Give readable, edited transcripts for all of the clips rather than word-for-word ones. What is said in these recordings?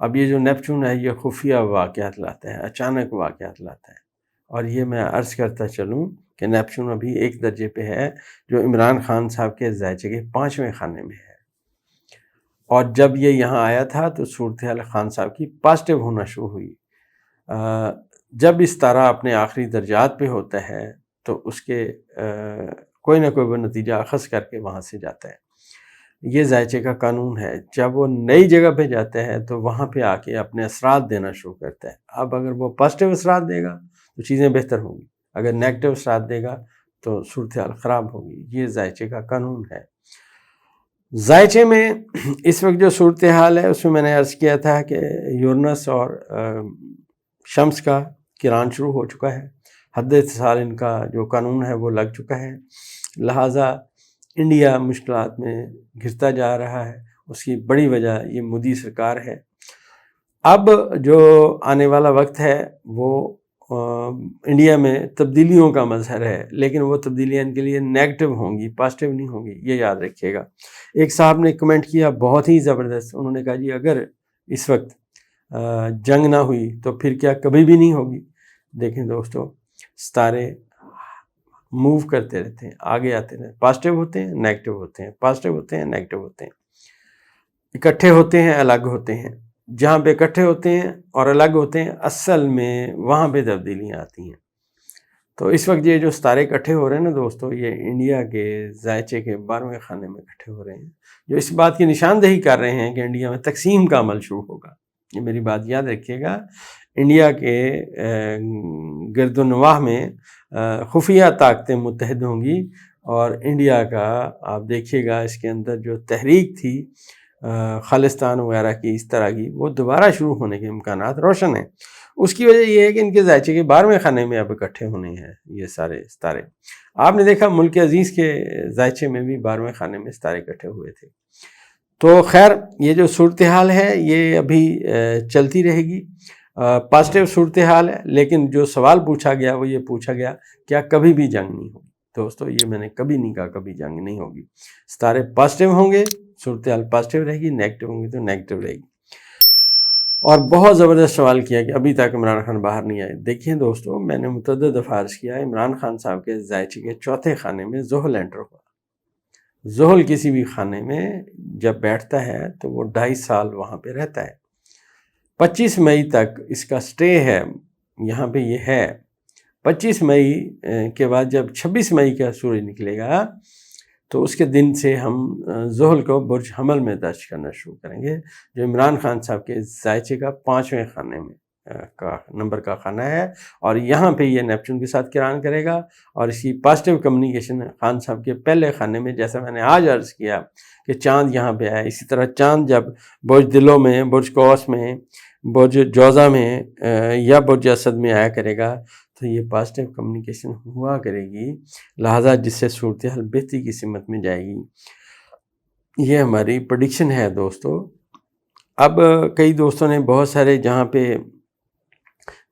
اب یہ جو نیپچون ہے یہ خفیہ واقعات لاتا ہے، اچانک واقعات لاتا ہے، اور یہ میں عرض کرتا چلوں کہ نیپچون ابھی ایک درجے پہ ہے جو عمران خان صاحب کے ذائچے کے 5ویں خانے میں ہے، اور جب یہ یہاں آیا تھا تو صورتحال خان صاحب کی پازیٹیو ہونا شروع ہوئی۔ جب اس طرح اپنے آخری درجات پہ ہوتا ہے تو اس کے کوئی نہ کوئی وہ نتیجہ اخذ کر کے وہاں سے جاتا ہے۔ یہ ذائچے کا قانون ہے، جب وہ نئی جگہ پہ جاتا ہے تو وہاں پہ آ کے اپنے اثرات دینا شروع کرتا ہے۔ اب اگر وہ پازیٹیو اثرات دے گا تو چیزیں بہتر ہوں گی، اگر نیگیٹو اثرات دے گا تو صورتحال خراب ہوگی۔ یہ ذائچے کا قانون ہے۔ ذائچے میں اس وقت جو صورتحال ہے اس میں نے عرض کیا تھا کہ یورنس اور شمس کا کران شروع ہو چکا ہے، حد اتصال ان کا جو قانون ہے وہ لگ چکا ہے، لہٰذا انڈیا مشکلات میں گھرتا جا رہا ہے۔ اس کی بڑی وجہ یہ مودی سرکار ہے۔ اب جو آنے والا وقت ہے وہ انڈیا میں تبدیلیوں کا مظہر ہے، لیکن وہ تبدیلیاں ان کے لیے نیگیٹو ہوں گی، پازیٹیو نہیں ہوں گی، یہ یاد رکھیے گا۔ ایک صاحب نے کمنٹ کیا بہت ہی زبردست، انہوں نے کہا جی اگر اس وقت جنگ نہ ہوئی تو پھر کیا کبھی بھی نہیں ہوگی؟ دیکھیں دوستو، ستارے موو کرتے رہتے ہیں، آگے آتے رہتے ہیں، پازیٹیو ہوتے ہیں، نیگیٹو ہوتے ہیں، پازیٹیو ہوتے ہیں، نیگیٹو ہوتے ہیں، اکٹھے ہوتے ہیں، الگ ہوتے ہیں۔ جہاں پہ اکٹھے ہوتے ہیں اور الگ ہوتے ہیں اصل میں وہاں پہ تبدیلیاں آتی ہیں۔ تو اس وقت یہ جو ستارے اکٹھے ہو رہے ہیں نا دوستو، یہ انڈیا کے ذائچے کے 12ویں خانے میں اکٹھے ہو رہے ہیں، جو اس بات کی نشاندہی کر رہے ہیں کہ انڈیا میں تقسیم کا عمل شروع ہوگا۔ یہ میری بات یاد رکھیے گا، انڈیا کے گرد و نواح میں خفیہ طاقتیں متحد ہوں گی، اور انڈیا کا آپ دیکھیے گا اس کے اندر جو تحریک تھی خالصتان وغیرہ کی اس طرح کی، وہ دوبارہ شروع ہونے کے امکانات روشن ہیں۔ اس کی وجہ یہ ہے کہ ان کے ذائچے کے 12ویں خانے میں اب اکٹھے ہونے ہیں یہ سارے ستارے۔ آپ نے دیکھا ملک عزیز کے ذائچے میں بھی 12ویں خانے میں ستارے اکٹھے ہوئے تھے۔ تو خیر یہ جو صورتحال ہے یہ ابھی چلتی رہے گی، پازیٹیو صورتحال ہے، لیکن جو سوال پوچھا گیا وہ یہ پوچھا گیا کیا کبھی بھی جنگ نہیں ہوگی؟ دوستو یہ میں نے کبھی نہیں کہا کبھی جنگ نہیں ہوگی۔ ستارے پازیٹیو ہوں گے، صورتحال پازیٹیو رہے گی، نیگیٹو ہوں گی تو نیگیٹو رہے گی۔ اور بہت زبردست سوال کیا کہ ابھی تک عمران خان باہر نہیں آئے۔ دیکھیں دوستو، میں نے متعدد دفعہ عرض کیا عمران خان صاحب کے ذائچے کے 4تھے خانے میں زحل انٹر ہوا۔ زحل کسی بھی خانے میں جب بیٹھتا ہے تو وہ 2.5 سال وہاں پہ رہتا ہے۔ 25 مئی تک اس کا سٹے ہے، یہاں پہ یہ ہے۔ 25 مئی کے بعد جب 26 مئی کا سورج نکلے گا تو اس کے دن سے ہم زحل کو برج حمل میں درج کرنا شروع کریں گے، جو عمران خان صاحب کے ذائچے کا 5ویں خانے میں کا نمبر کا خانہ ہے، اور یہاں پہ یہ نیپچون کے ساتھ کران کرے گا، اور اس کی پازیٹیو کمیونیکیشن خان صاحب کے پہلے خانے میں، جیسا میں نے آج عرض کیا کہ چاند یہاں پہ آیا، اسی طرح چاند جب برج دلو میں، برج قوس میں، برج جوزہ میں یا برج اسد میں آیا کرے گا تو یہ پازیٹیو کمیونیکیشن ہوا کرے گی، لہٰذا جس سے صورتحال بہتری کی سمت میں جائے گی۔ یہ ہماری پریڈکشن ہے دوستو۔ اب کئی دوستوں نے بہت سارے جہاں پہ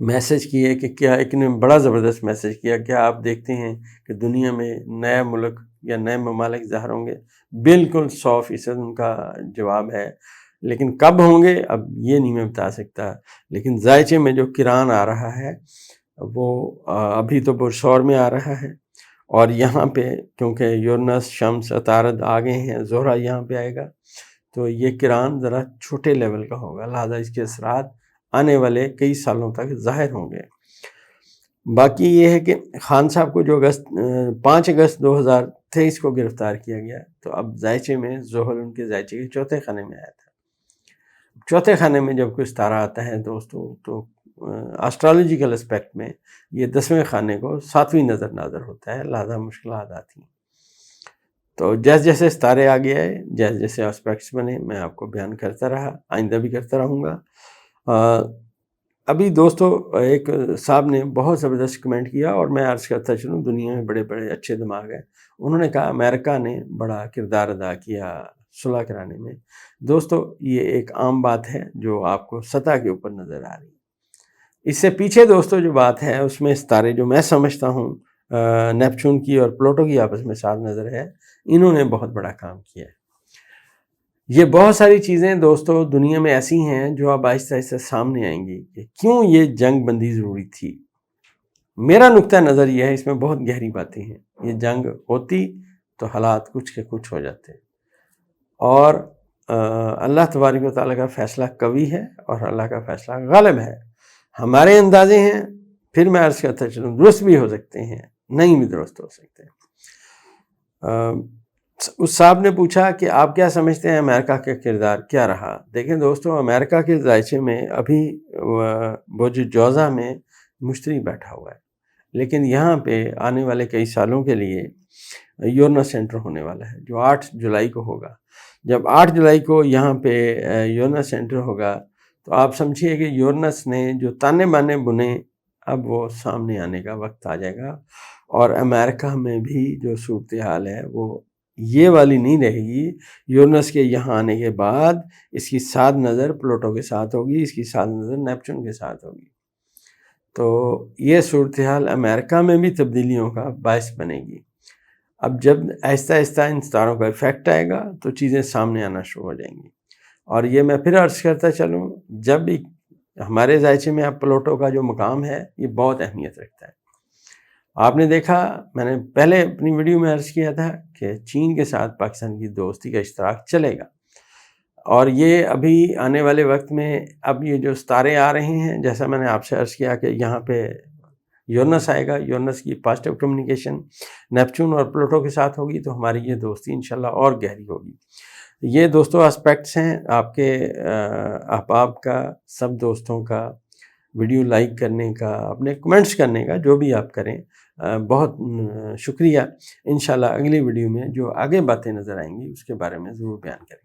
میسج کیے کہ کیا، ایک نے بڑا زبردست میسج کیا، کیا آپ دیکھتے ہیں کہ دنیا میں نیا ملک یا نئے ممالک ظاہر ہوں گے؟ بالکل 100% ان کا جواب ہے، لیکن کب ہوں گے اب یہ نہیں میں بتا سکتا، لیکن ذائچے میں جو کران آ رہا ہے وہ ابھی تو برج ثور میں آ رہا ہے، اور یہاں پہ کیونکہ یورنس، شمس، عطارد آگے ہیں، زہرہ یہاں پہ آئے گا، تو یہ کران ذرا چھوٹے لیول کا ہوگا، لہٰذا اس کے اثرات آنے والے کئی سالوں تک ظاہر ہوں گے۔ باقی یہ ہے کہ خان صاحب کو جو 5 اگست 2023 کو گرفتار کیا گیا، تو اب ذائچے میں زحل ان کے ذائچے کے 4تھے خانے میں آیا تھا۔ 4تھے خانے میں جب کوئی ستارہ آتا ہے دوستو تو اسٹرالوجیکل اسپیکٹ میں یہ 10ویں خانے کو 7ویں نظر ہوتا ہے، لہذا مشکلات آتی ہیں۔ تو جیسے جیسے ستارے آگے آئے، جیسے جیسے اسپیکٹس بنے، میں آپ کو بیان کرتا رہا، آئندہ بھی کرتا رہوں گا۔ ابھی دوستو ایک صاحب نے بہت زبردست کمنٹ کیا، اور میں عرض کرتا چلوں دنیا میں بڑے بڑے اچھے دماغ ہیں، انہوں نے کہا امریکہ نے بڑا کردار ادا کیا صلح کرانے میں۔ دوستو یہ ایک عام بات ہے جو آپ کو سطح کے اوپر نظر آ رہی ہے۔ اس سے پیچھے دوستو جو بات ہے اس میں ستارے جو میں سمجھتا ہوں نیپچون کی اور پلوٹو کی آپس میں ساتھ نظر ہے، انہوں نے بہت بڑا کام کیا ہے۔ یہ بہت ساری چیزیں دوستو دنیا میں ایسی ہیں جو اب آہستہ آہستہ سامنے آئیں گی کہ کیوں یہ جنگ بندی ضروری تھی۔ میرا نقطہ نظر یہ ہے، اس میں بہت گہری باتیں ہیں۔ یہ جنگ ہوتی تو حالات کچھ کے کچھ ہو جاتے، اور اللہ تبارک و تعالیٰ کا فیصلہ قوی ہے اور اللہ کا فیصلہ غالب ہے۔ ہمارے اندازے ہیں، پھر میں عرض کرتا چلوں، درست بھی ہو سکتے ہیں، نہیں بھی درست ہو سکتے۔ اس صاحب نے پوچھا کہ آپ کیا سمجھتے ہیں امریکہ کا کردار کیا رہا؟ دیکھیں دوستو، امریکہ کے ذائچے میں ابھی برج جوزا میں مشتری بیٹھا ہوا ہے، لیکن یہاں پہ آنے والے کئی سالوں کے لیے یورنس سینٹر ہونے والا ہے، جو 8 جولائی کو ہوگا۔ جب 8 جولائی کو یہاں پہ یورنس سینٹر ہوگا تو آپ سمجھیے کہ یورنس نے جو تانے بانے بنے، اب وہ سامنے آنے کا وقت آ جائے گا، اور امریکہ میں بھی جو صورتحال ہے وہ یہ والی نہیں رہے گی۔ یورنس کے یہاں آنے کے بعد اس کی ساتھ نظر پلوٹو کے ساتھ ہوگی، اس کی ساتھ نظر نیپچون کے ساتھ ہوگی۔ تو یہ صورتحال امریکہ میں بھی تبدیلیوں کا باعث بنے گی۔ اب جب آہستہ آہستہ ان ستاروں کا ایفیکٹ آئے گا تو چیزیں سامنے آنا شروع ہو جائیں گی۔ اور یہ میں پھر عرض کرتا چلوں، جب بھی ہمارے ذائچے میں اب پلوٹو کا جو مقام ہے یہ بہت اہمیت رکھتا ہے۔ آپ نے دیکھا، میں نے پہلے اپنی ویڈیو میں عرض کیا تھا کہ چین کے ساتھ پاکستان کی دوستی کا اشتراک چلے گا، اور یہ ابھی آنے والے وقت میں اب یہ جو ستارے آ رہے ہیں، جیسا میں نے آپ سے عرض کیا کہ یہاں پہ یورنس آئے گا، یورنس کی پازیٹیو کمیونیکیشن نیپچون اور پلوٹو کے ساتھ ہوگی، تو ہماری یہ دوستی انشاءاللہ اور گہری ہوگی۔ یہ دوستو اسپیکٹس ہیں آپ کے احباب کا، سب دوستوں کا ویڈیو لائک کرنے کا، اپنے کمنٹس کرنے کا، جو بھی آپ کریں بہت شکریہ۔ انشاءاللہ اگلی ویڈیو میں جو آگے باتیں نظر آئیں گی اس کے بارے میں ضرور بیان کریں۔